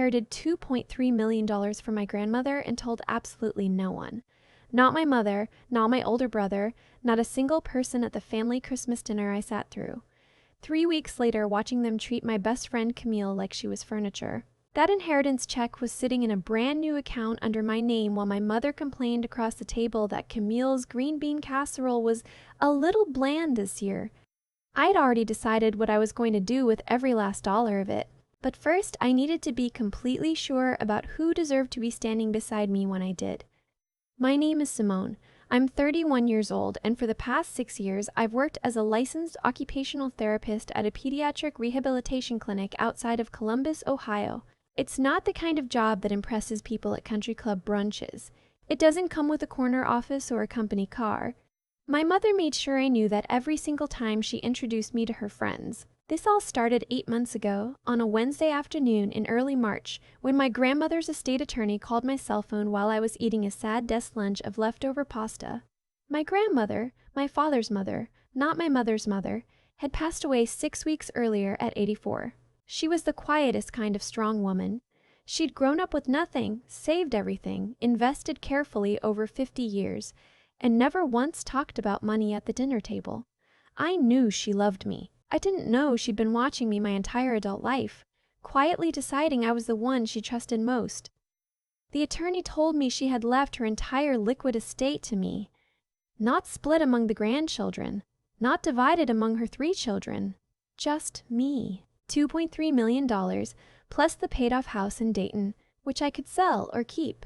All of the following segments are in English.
inherited $2.3 million from my grandmother and told absolutely no one. Not my mother, not my older brother, not a single person at the family Christmas dinner I sat through. 3 weeks later, watching them treat my best friend Camille like she was furniture. That inheritance check was sitting in a brand new account under my name while my mother complained across the table that Camille's green bean casserole was a little bland this year. I'd already decided what I was going to do with every last dollar of it. But first, I needed to be completely sure about who deserved to be standing beside me when I did. My name is Simone. I'm 31 years old, and for the past 6 years, I've worked as a licensed occupational therapist at a pediatric rehabilitation clinic outside of Columbus, Ohio. It's not the kind of job that impresses people at country club brunches. It doesn't come with a corner office or a company car. My mother made sure I knew that every single time she introduced me to her friends. This all started 8 months ago, on a Wednesday afternoon in early March, when my grandmother's estate attorney called my cell phone while I was eating a sad desk lunch of leftover pasta. My grandmother, my father's mother, not my mother's mother, had passed away 6 weeks earlier at 84. She was the quietest kind of strong woman. She'd grown up with nothing, saved everything, invested carefully over 50 years, and never once talked about money at the dinner table. I knew she loved me. I didn't know she'd been watching me my entire adult life, quietly deciding I was the one she trusted most. The attorney told me she had left her entire liquid estate to me, not split among the grandchildren, not divided among her 3 children, just me. $2.3 million, plus the paid-off house in Dayton, which I could sell or keep.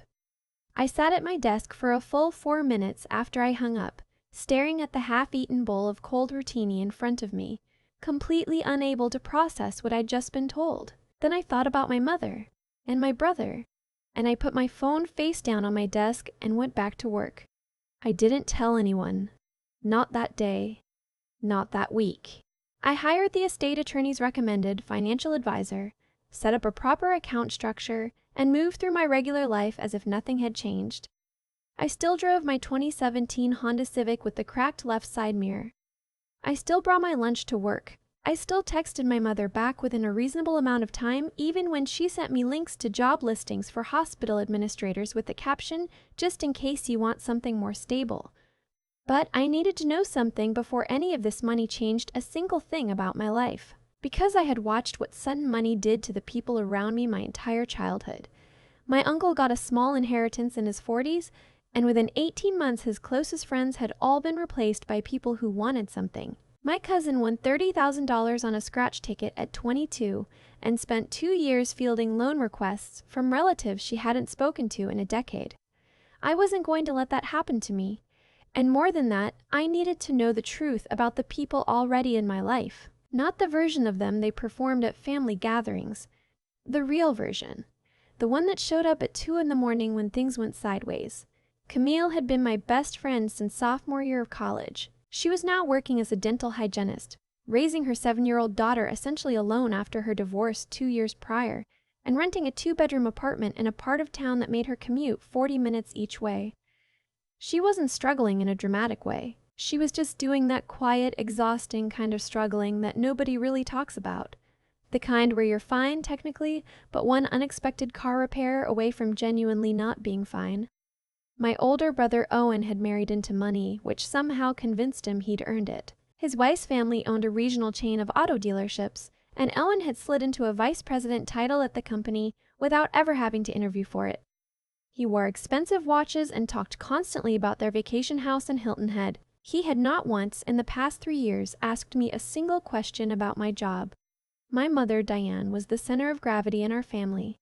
I sat at my desk for a full 4 minutes after I hung up, staring at the half-eaten bowl of cold rotini in front of me, completely unable to process what I'd just been told. Then I thought about my mother and my brother, and I put my phone face down on my desk and went back to work. I didn't tell anyone. Not that day. Not that week. I hired the estate attorney's recommended financial advisor, set up a proper account structure, and moved through my regular life as if nothing had changed. I still drove my 2017 Honda Civic with the cracked left side mirror. I still brought my lunch to work. I still texted my mother back within a reasonable amount of time, even when she sent me links to job listings for hospital administrators with the caption, "Just in case you want something more stable." But I needed to know something before any of this money changed a single thing about my life. Because I had watched what sudden money did to the people around me my entire childhood. My uncle got a small inheritance in his 40s, and within 18 months his closest friends had all been replaced by people who wanted something. My cousin won $30,000 on a scratch ticket at 22 and spent 2 years fielding loan requests from relatives she hadn't spoken to in a decade. I wasn't going to let that happen to me. And more than that, I needed to know the truth about the people already in my life. Not the version of them they performed at family gatherings. The real version. The one that showed up at 2 in the morning when things went sideways. Camille had been my best friend since sophomore year of college. She was now working as a dental hygienist, raising her 7-year-old daughter essentially alone after her divorce 2 years prior, and renting a 2-bedroom apartment in a part of town that made her commute 40 minutes each way. She wasn't struggling in a dramatic way. She was just doing that quiet, exhausting kind of struggling that nobody really talks about. The kind where you're fine, technically, but one unexpected car repair away from genuinely not being fine. My older brother Owen had married into money, which somehow convinced him he'd earned it. His wife's family owned a regional chain of auto dealerships, and Owen had slid into a vice president title at the company without ever having to interview for it. He wore expensive watches and talked constantly about their vacation house in Hilton Head. He had not once in the past 3 years asked me a single question about my job. My mother, Diane, was the center of gravity in our family.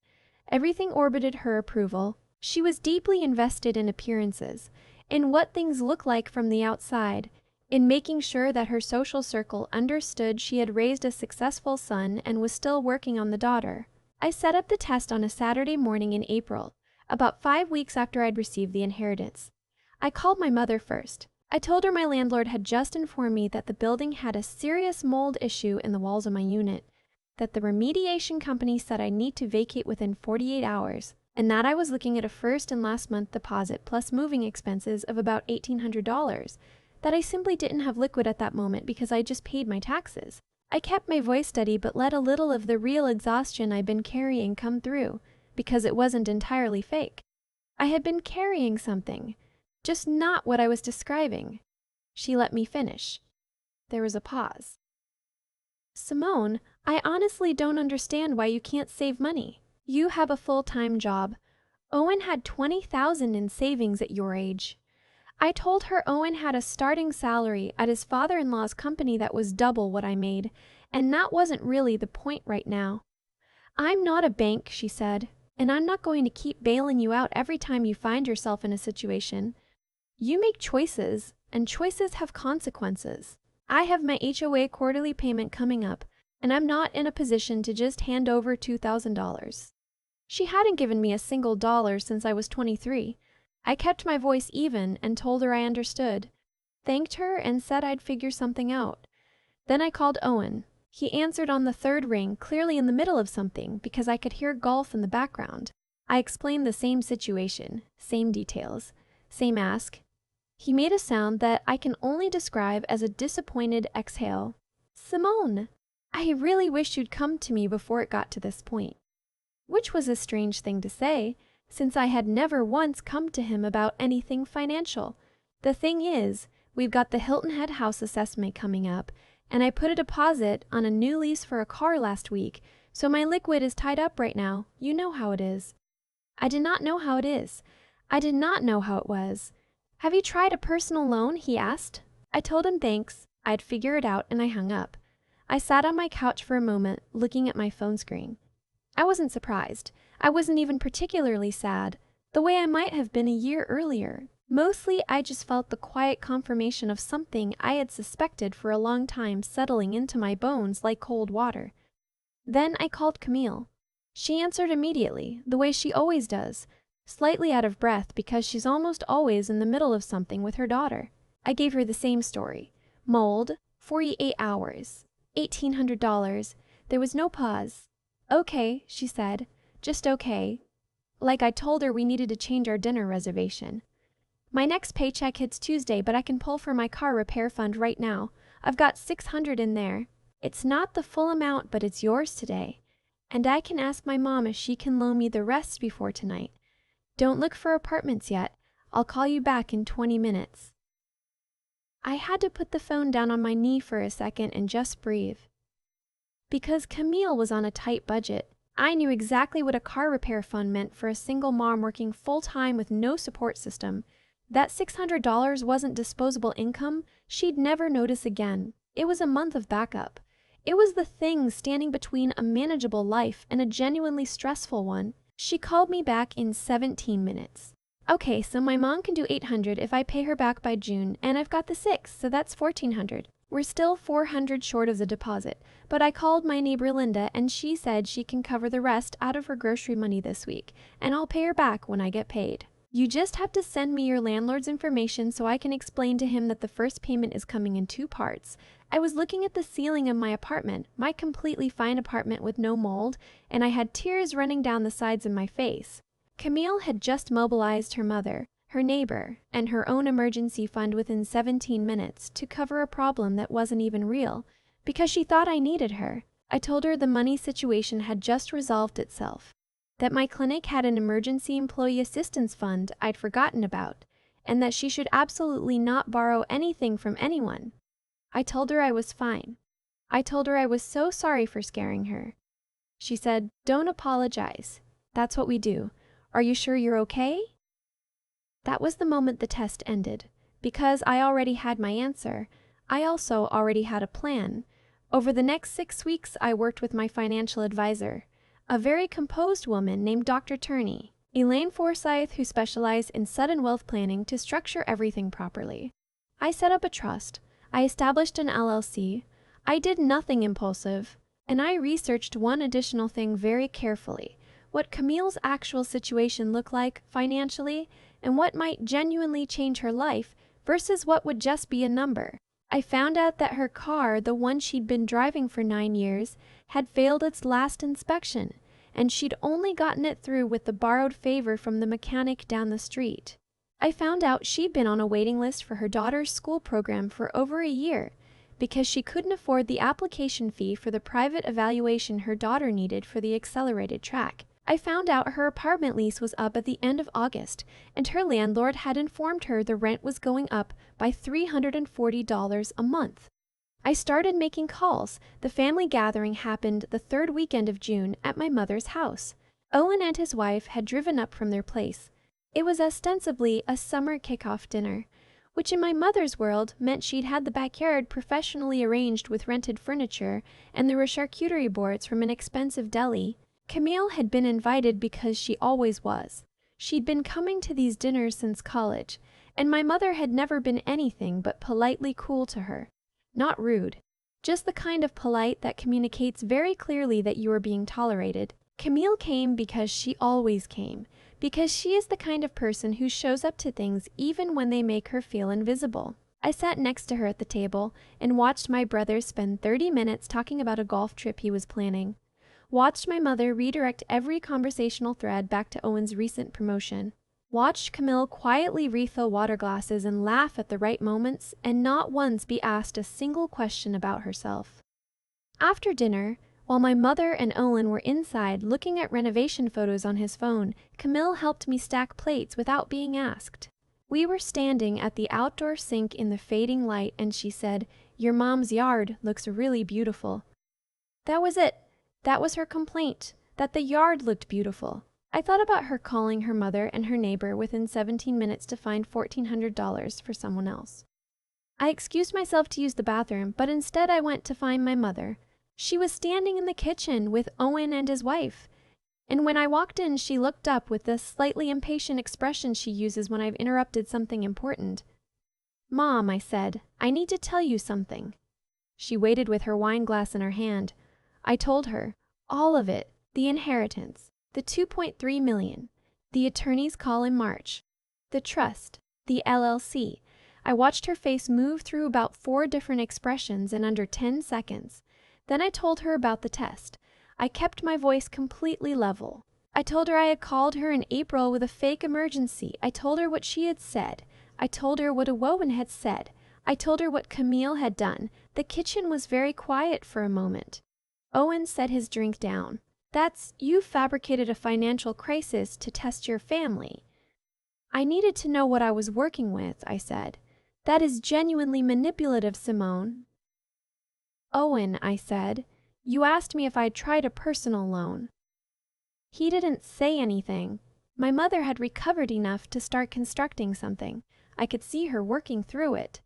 Everything orbited her approval. She was deeply invested in appearances, in what things look like from the outside, in making sure that her social circle understood she had raised a successful son and was still working on the daughter. I set up the test on a Saturday morning in April, about 5 weeks after I'd received the inheritance. I called my mother first. I told her my landlord had just informed me that the building had a serious mold issue in the walls of my unit, that the remediation company said I need to vacate within 48 hours, and that I was looking at a first and last month deposit plus moving expenses of about $1,800, that I simply didn't have liquid at that moment because I just paid my taxes. I kept my voice steady but let a little of the real exhaustion I'd been carrying come through, because it wasn't entirely fake. I had been carrying something, just not what I was describing. She let me finish. There was a pause. Simone, I honestly don't understand why you can't save money. You have a full-time job. Owen had $20,000 in savings at your age. I told her Owen had a starting salary at his father-in-law's company that was double what I made, and that wasn't really the point right now. I'm not a bank, she said, and I'm not going to keep bailing you out every time you find yourself in a situation. You make choices, and choices have consequences. I have my HOA quarterly payment coming up, and I'm not in a position to just hand over $2,000. She hadn't given me a single dollar since I was 23. I kept my voice even and told her I understood, thanked her and said I'd figure something out. Then I called Owen. He answered on the third ring, clearly in the middle of something, because I could hear golf in the background. I explained the same situation, same details, same ask. He made a sound that I can only describe as a disappointed exhale. Simone, I really wish you'd come to me before it got to this point. Which was a strange thing to say, since I had never once come to him about anything financial. The thing is, we've got the Hilton Head house assessment coming up, and I put a deposit on a new lease for a car last week, so my liquid is tied up right now. You know how it is. I did not know how it is. I did not know how it was. Have you tried a personal loan? He asked. I told him thanks. I'd figure it out, and I hung up. I sat on my couch for a moment, looking at my phone screen. I wasn't surprised. I wasn't even particularly sad, the way I might have been a year earlier. Mostly, I just felt the quiet confirmation of something I had suspected for a long time settling into my bones like cold water. Then I called Camille. She answered immediately, the way she always does, slightly out of breath because she's almost always in the middle of something with her daughter. I gave her the same story. Mold, 48 hours, $1,800. There was no pause. Okay, she said, just okay. Like I told her we needed to change our dinner reservation. My next paycheck hits Tuesday, but I can pull for my car repair fund right now. I've got $600 in there. It's not the full amount, but it's yours today. And I can ask my mom if she can loan me the rest before tonight. Don't look for apartments yet. I'll call you back in 20 minutes. I had to put the phone down on my knee for a second and just breathe. Because Camille was on a tight budget, I knew exactly what a car repair fund meant for a single mom working full-time with no support system. That $600 wasn't disposable income she'd never notice again. It was a month of backup. It was the thing standing between a manageable life and a genuinely stressful one. She called me back in 17 minutes. Okay, so my mom can do $800 if I pay her back by June, and I've got the 6, so that's $1,400. We're still $400 short of the deposit, but I called my neighbor Linda, and she said she can cover the rest out of her grocery money this week, and I'll pay her back when I get paid. You just have to send me your landlord's information so I can explain to him that the first payment is coming in 2 parts. I was looking at the ceiling of my apartment, my completely fine apartment with no mold, and I had tears running down the sides of my face. Camille had just mobilized her mother, her neighbor, and her own emergency fund within 17 minutes to cover a problem that wasn't even real, because she thought I needed her. I told her the money situation had just resolved itself, that my clinic had an emergency employee assistance fund I'd forgotten about, and that she should absolutely not borrow anything from anyone. I told her I was fine. I told her I was so sorry for scaring her. She said, "Don't apologize. That's what we do. Are you sure you're okay?" That was the moment the test ended. Because I already had my answer, I also already had a plan. Over the next 6 weeks, I worked with my financial advisor, a very composed woman named Dr. Turney, Elaine Forsyth, who specialized in sudden wealth planning to structure everything properly. I set up a trust. I established an LLC. I did nothing impulsive, and I researched one additional thing very carefully: what Camille's actual situation looked like financially, and what might genuinely change her life versus what would just be a number. I found out that her car, the one she'd been driving for 9 years, had failed its last inspection, and she'd only gotten it through with the borrowed favor from the mechanic down the street. I found out she'd been on a waiting list for her daughter's school program for over a year, because she couldn't afford the application fee for the private evaluation her daughter needed for the accelerated track. I found out her apartment lease was up at the end of August, and her landlord had informed her the rent was going up by $340 a month. I started making calls. The family gathering happened the third weekend of June at my mother's house. Owen and his wife had driven up from their place. It was ostensibly a summer kickoff dinner, which in my mother's world meant she'd had the backyard professionally arranged with rented furniture, and there were charcuterie boards from an expensive deli. Camille had been invited because she always was. She'd been coming to these dinners since college, and my mother had never been anything but politely cool to her. Not rude, just the kind of polite that communicates very clearly that you are being tolerated. Camille came because she always came, because she is the kind of person who shows up to things even when they make her feel invisible. I sat next to her at the table and watched my brother spend 30 minutes talking about a golf trip he was planning. Watched my mother redirect every conversational thread back to Owen's recent promotion. Watched Camille quietly refill water glasses and laugh at the right moments and not once be asked a single question about herself. After dinner, while my mother and Owen were inside looking at renovation photos on his phone, Camille helped me stack plates without being asked. We were standing at the outdoor sink in the fading light and she said, "Your mom's yard looks really beautiful." That was it. That was her complaint, that the yard looked beautiful. I thought about her calling her mother and her neighbor within 17 minutes to find $1,400 for someone else. I excused myself to use the bathroom, but instead I went to find my mother. She was standing in the kitchen with Owen and his wife, and when I walked in, she looked up with the slightly impatient expression she uses when I've interrupted something important. "Mom," I said, "I need to tell you something." She waited with her wine glass in her hand. I told her, all of it, the inheritance, the $2.3 million, the attorney's call in March, the trust, the LLC. I watched her face move through about 4 different expressions in under 10 seconds. Then I told her about the test. I kept my voice completely level. I told her I had called her in April with a fake emergency. I told her what she had said. I told her what Owen had said. I told her what Camille had done. The kitchen was very quiet for a moment. Owen set his drink down. You fabricated a financial crisis to test your family." "I needed to know what I was working with," I said. "That is genuinely manipulative, Simone." "Owen," I said, "you asked me if I'd tried a personal loan." He didn't say anything. My mother had recovered enough to start constructing something. I could see her working through it.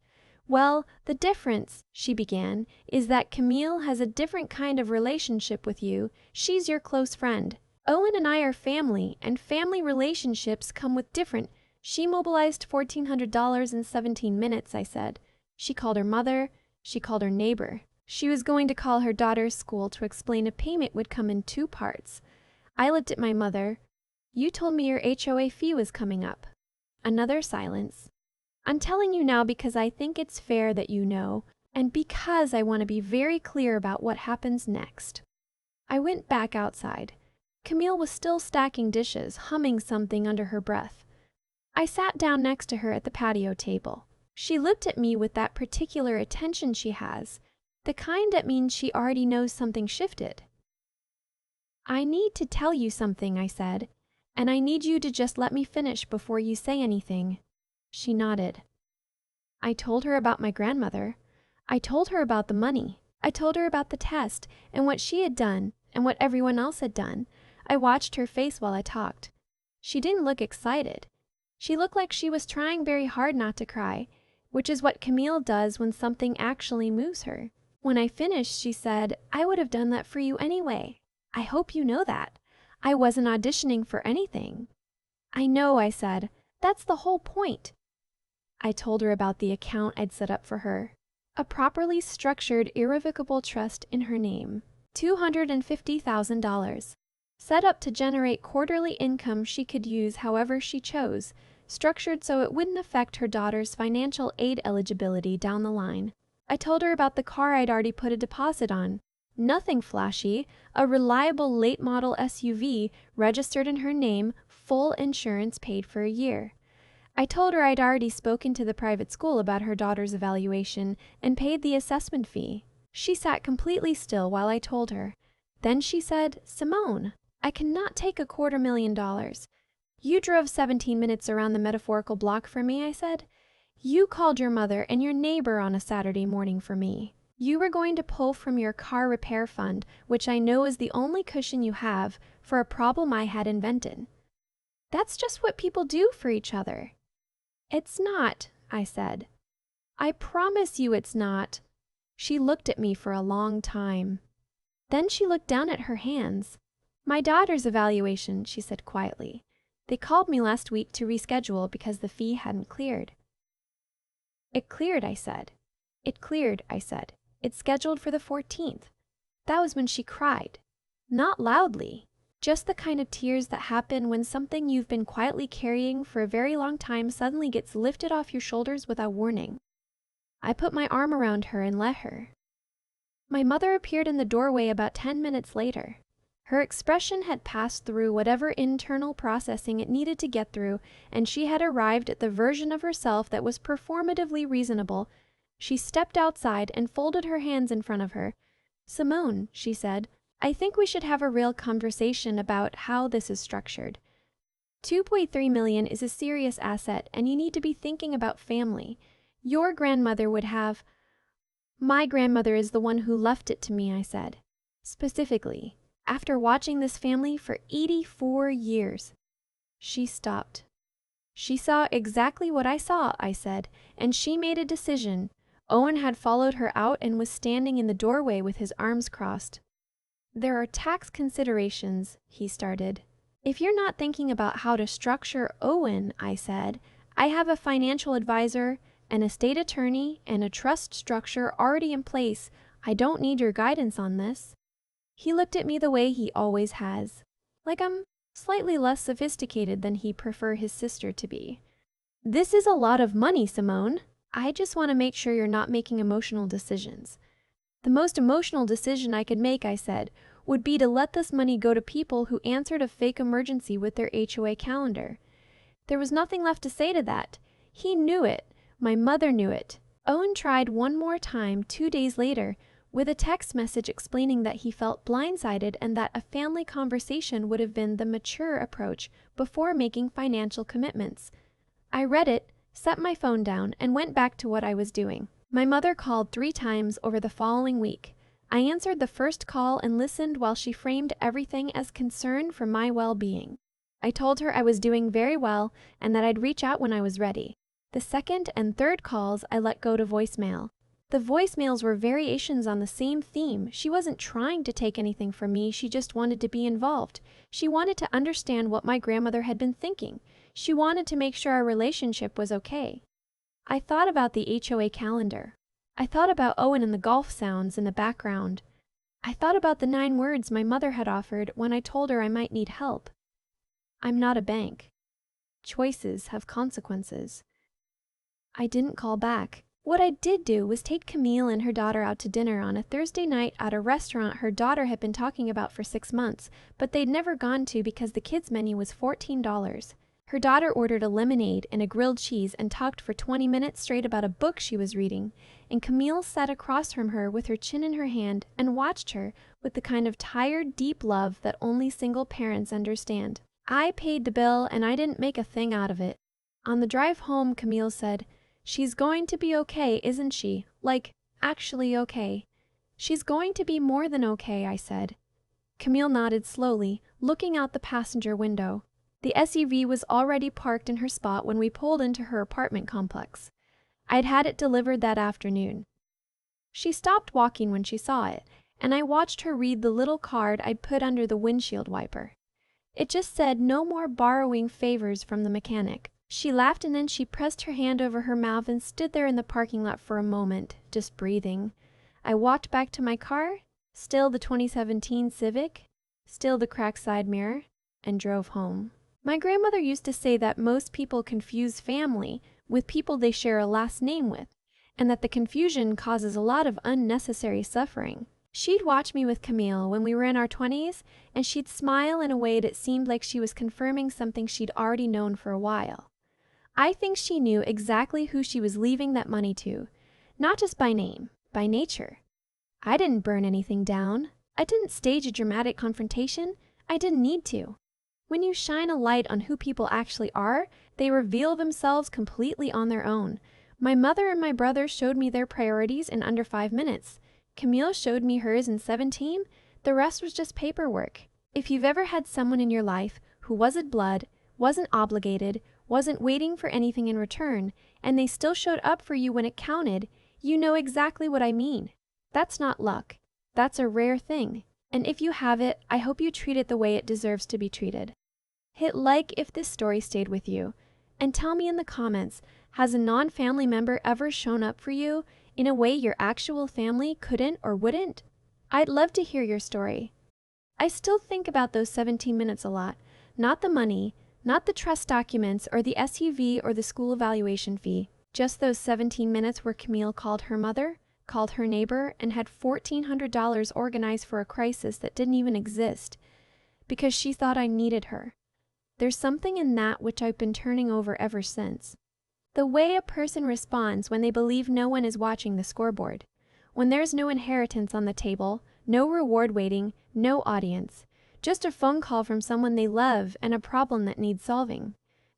"Well, the difference," she began, "is that Camille has a different kind of relationship with you. She's your close friend. Owen and I are family, and family relationships come with different—" "She mobilized $1,400 in 17 minutes, I said. "She called her mother. She called her neighbor. She was going to call her daughter's school to explain a payment would come in 2 parts. I looked at my mother. "You told me your HOA fee was coming up." Another silence. "I'm telling you now because I think it's fair that you know, and because I want to be very clear about what happens next." I went back outside. Camille was still stacking dishes, humming something under her breath. I sat down next to her at the patio table. She looked at me with that particular attention she has, the kind that means she already knows something shifted. "I need to tell you something," I said, "and I need you to just let me finish before you say anything." She nodded. I told her about my grandmother. I told her about the money. I told her about the test and what she had done and what everyone else had done. I watched her face while I talked. She didn't look excited. She looked like she was trying very hard not to cry, which is what Camille does when something actually moves her. When I finished, she said, "I would have done that for you anyway. I hope you know that. I wasn't auditioning for anything." "I know," I said. "That's the whole point." I told her about the account I'd set up for her. A properly structured, irrevocable trust in her name. $250,000. Set up to generate quarterly income she could use however she chose, structured so it wouldn't affect her daughter's financial aid eligibility down the line. I told her about the car I'd already put a deposit on. Nothing flashy, a reliable late model SUV registered in her name, full insurance paid for a year. I told her I'd already spoken to the private school about her daughter's evaluation and paid the assessment fee. She sat completely still while I told her. Then she said, "Simone, I cannot take $250,000. You drove 17 minutes around the metaphorical block for me," I said. "You called your mother and your neighbor on a Saturday morning for me. You were going to pull from your car repair fund, which I know is the only cushion you have, for a problem I had invented. That's just what people do for each other." "It's not," I said. "I promise you it's not." She looked at me for a long time. Then she looked down at her hands. "My daughter's evaluation," she said quietly. "They called me last week to reschedule because the fee hadn't cleared." "It cleared," I said. "It cleared," I said. "It's scheduled for the 14th. That was when she cried. Not loudly. Just the kind of tears that happen when something you've been quietly carrying for a very long time suddenly gets lifted off your shoulders without warning. I put my arm around her and let her. My mother appeared in the doorway about 10 minutes later. Her expression had passed through whatever internal processing it needed to get through, and she had arrived at the version of herself that was performatively reasonable. She stepped outside and folded her hands in front of her. "Simone," she said, "I think we should have a real conversation about how this is structured. $2.3 million is a serious asset, and you need to be thinking about family. Your grandmother would have—" "My grandmother is the one who left it to me," I said. "Specifically, after watching this family for 84 years. She stopped. "She saw exactly what I saw," I said, "and she made a decision." Owen had followed her out and was standing in the doorway with his arms crossed. "There are tax considerations," he started. "If you're not thinking about how to structure Owen," I said, "I have a financial advisor, an estate attorney, and a trust structure already in place. I don't need your guidance on this." He looked at me the way he always has, like I'm slightly less sophisticated than he prefer his sister to be. "This is a lot of money, Simone. I just want to make sure you're not making emotional decisions." "The most emotional decision I could make," I said, "would be to let this money go to people who answered a fake emergency with their HOA calendar." There was nothing left to say to that. He knew it. My mother knew it. Owen tried one more time 2 days later with a text message explaining that he felt blindsided and that a family conversation would have been the mature approach before making financial commitments. I read it, set my phone down, and went back to what I was doing. My mother called 3 times over the following week. I answered the first call and listened while she framed everything as concern for my well-being. I told her I was doing very well and that I'd reach out when I was ready. The second and third calls I let go to voicemail. The voicemails were variations on the same theme. She wasn't trying to take anything from me, she just wanted to be involved. She wanted to understand what my grandmother had been thinking. She wanted to make sure our relationship was okay. I thought about the HOA calendar. I thought about Owen and the golf sounds in the background. I thought about the 9 words my mother had offered when I told her I might need help. "I'm not a bank. Choices have consequences." I didn't call back. What I did do was take Camille and her daughter out to dinner on a Thursday night at a restaurant her daughter had been talking about for 6 months, but they'd never gone to because the kids' menu was $14. Her daughter ordered a lemonade and a grilled cheese and talked for 20 minutes straight about a book she was reading, and Camille sat across from her with her chin in her hand and watched her with the kind of tired, deep love that only single parents understand. I paid the bill and I didn't make a thing out of it. On the drive home, Camille said, "She's going to be okay, isn't she? Like, actually okay." "She's going to be more than okay," I said. Camille nodded slowly, looking out the passenger window. The SUV was already parked in her spot when we pulled into her apartment complex. I'd had it delivered that afternoon. She stopped walking when she saw it, and I watched her read the little card I'd put under the windshield wiper. It just said no more borrowing favors from the mechanic. She laughed and then she pressed her hand over her mouth and stood there in the parking lot for a moment, just breathing. I walked back to my car, still the 2017 Civic, still the cracked side mirror, and drove home. My grandmother used to say that most people confuse family with people they share a last name with, and that the confusion causes a lot of unnecessary suffering. She'd watch me with Camille when we were in our 20s, and she'd smile in a way that seemed like she was confirming something she'd already known for a while. I think she knew exactly who she was leaving that money to, not just by name, by nature. I didn't burn anything down. I didn't stage a dramatic confrontation. I didn't need to. When you shine a light on who people actually are, they reveal themselves completely on their own. My mother and my brother showed me their priorities in under 5 minutes. Camille showed me hers in 17. The rest was just paperwork. If you've ever had someone in your life who wasn't blood, wasn't obligated, wasn't waiting for anything in return, and they still showed up for you when it counted, you know exactly what I mean. That's not luck. That's a rare thing. And if you have it, I hope you treat it the way it deserves to be treated. Hit like if this story stayed with you. And tell me in the comments, has a non-family member ever shown up for you in a way your actual family couldn't or wouldn't? I'd love to hear your story. I still think about those 17 minutes a lot. Not the money, not the trust documents or the SUV or the school evaluation fee. Just those 17 minutes where Camille called her mother, called her neighbor, and had $1,400 organized for a crisis that didn't even exist because she thought I needed her. There's something in that which I've been turning over ever since. The way a person responds when they believe no one is watching the scoreboard. When there's no inheritance on the table, no reward waiting, no audience. Just a phone call from someone they love and a problem that needs solving.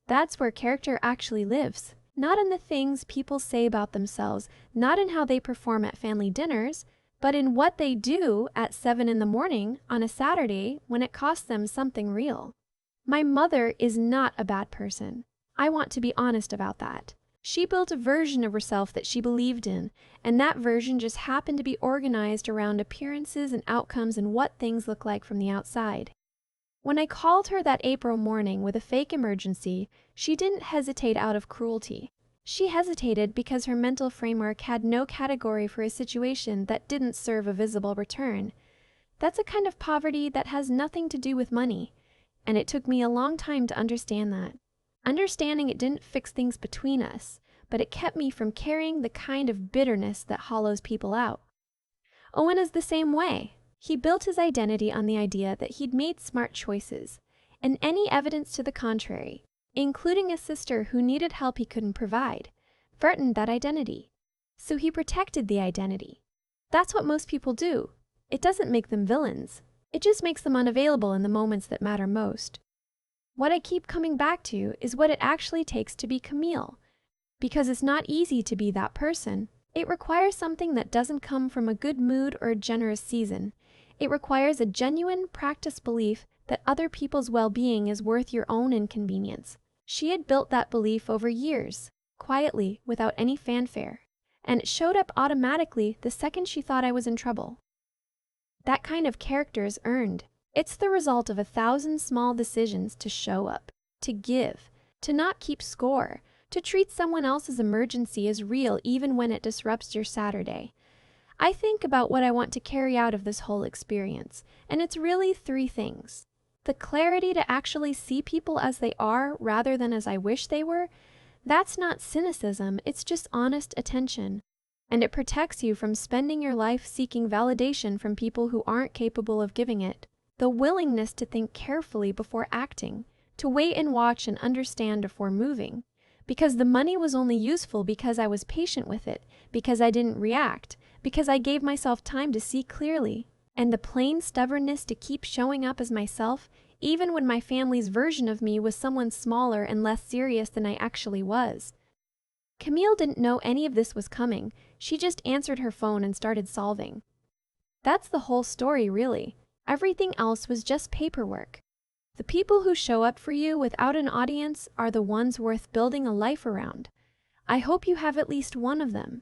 That's where character actually lives. Not in the things people say about themselves, not in how they perform at family dinners, but in what they do at 7 in the morning on a Saturday when it costs them something real. My mother is not a bad person. I want to be honest about that. She built a version of herself that she believed in, and that version just happened to be organized around appearances and outcomes and what things look like from the outside. When I called her that April morning with a fake emergency, she didn't hesitate out of cruelty. She hesitated because her mental framework had no category for a situation that didn't serve a visible return. That's a kind of poverty that has nothing to do with money. And it took me a long time to understand that. Understanding it didn't fix things between us, but it kept me from carrying the kind of bitterness that hollows people out. Owen is the same way. He built his identity on the idea that he'd made smart choices, and any evidence to the contrary, including a sister who needed help he couldn't provide, threatened that identity. So he protected the identity. That's what most people do. It doesn't make them villains. It just makes them unavailable in the moments that matter most. What I keep coming back to is what it actually takes to be Camille. Because it's not easy to be that person. It requires something that doesn't come from a good mood or a generous season. It requires a genuine, practiced belief that other people's well-being is worth your own inconvenience. She had built that belief over years, quietly, without any fanfare. And it showed up automatically the second she thought I was in trouble. That kind of character is earned. It's the result of 1,000 small decisions to show up, to give, to not keep score, to treat someone else's emergency as real even when it disrupts your Saturday. I think about what I want to carry out of this whole experience, and it's really 3 things. The clarity to actually see people as they are rather than as I wish they were. That's not cynicism, it's just honest attention. And it protects you from spending your life seeking validation from people who aren't capable of giving it. The willingness to think carefully before acting, to wait and watch and understand before moving. Because the money was only useful because I was patient with it, because I didn't react, because I gave myself time to see clearly. And the plain stubbornness to keep showing up as myself, even when my family's version of me was someone smaller and less serious than I actually was. Camille didn't know any of this was coming. She just answered her phone and started solving. That's the whole story, really. Everything else was just paperwork. The people who show up for you without an audience are the ones worth building a life around. I hope you have at least one of them.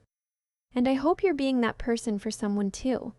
And I hope you're being that person for someone too.